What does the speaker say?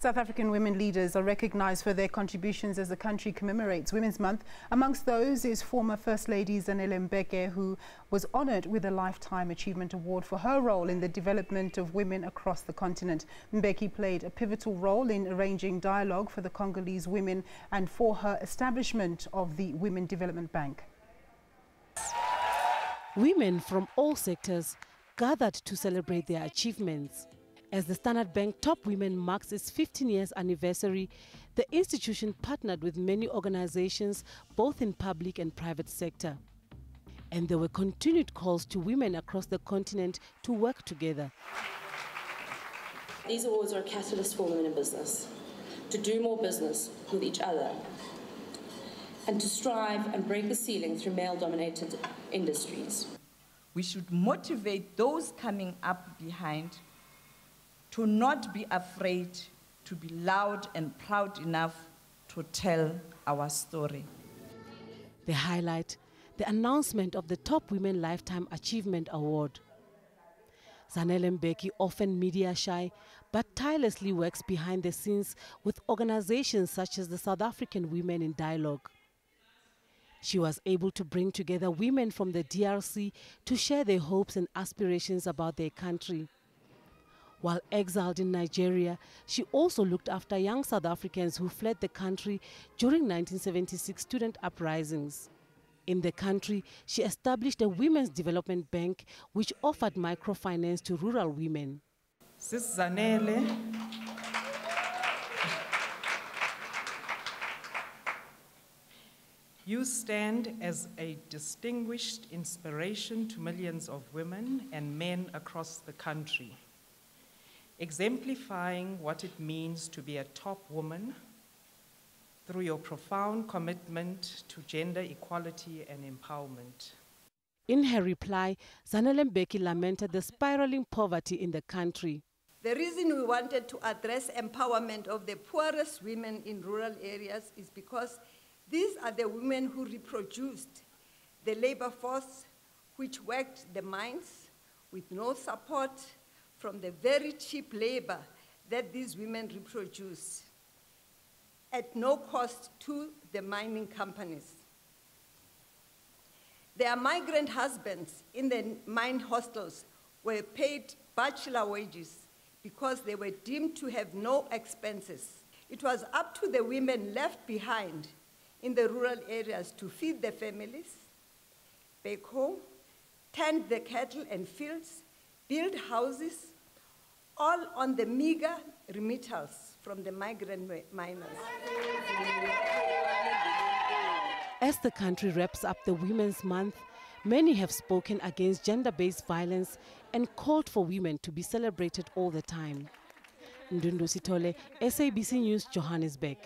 South African women leaders are recognized for their contributions as the country commemorates Women's Month. Amongst those is former First Lady Zanele Mbeki, who was honored with a Lifetime Achievement Award for her role in the development of women across the continent. Mbeki played a pivotal role in arranging dialogue for the Congolese women and for her establishment of the Women Development Bank. Women from all sectors gathered to celebrate their achievements. As the Standard Bank Top Women marks its 15 years anniversary, the institution partnered with many organizations, both in public and private sector. And there were continued calls to women across the continent to work together. These awards are a catalyst for women in business, to do more business with each other, and to strive and break the ceiling through male-dominated industries. We should motivate those coming up behind to not be afraid, to be loud and proud enough to tell our story. The highlight, the announcement of the Top Women Lifetime Achievement Award. Zanele Mbeki, often media shy, but tirelessly works behind the scenes with organizations such as the South African Women in Dialogue. She was able to bring together women from the DRC to share their hopes and aspirations about their country. While exiled in Nigeria, she also looked after young South Africans who fled the country during 1976 student uprisings. In the country, she established a Women's Development Bank which offered microfinance to rural women. Sis Zanele, you stand as a distinguished inspiration to millions of women and men across the country, exemplifying what it means to be a top woman through your profound commitment to gender equality and empowerment. In her reply, Zanele Mbeki lamented the spiraling poverty in the country. The reason we wanted to address empowerment of the poorest women in rural areas is because these are the women who reproduced the labor force, which worked the mines with no support from the very cheap labor that these women reproduce at no cost to the mining companies. Their migrant husbands in the mine hostels were paid bachelor wages because they were deemed to have no expenses. It was up to the women left behind in the rural areas to feed their families, bake home, tend the cattle and fields, build houses, all on the meager remittals from the migrant miners. As the country wraps up the Women's Month, many have spoken against gender-based violence and called for women to be celebrated all the time. Ndundu Sitole, SABC News, Johannesburg.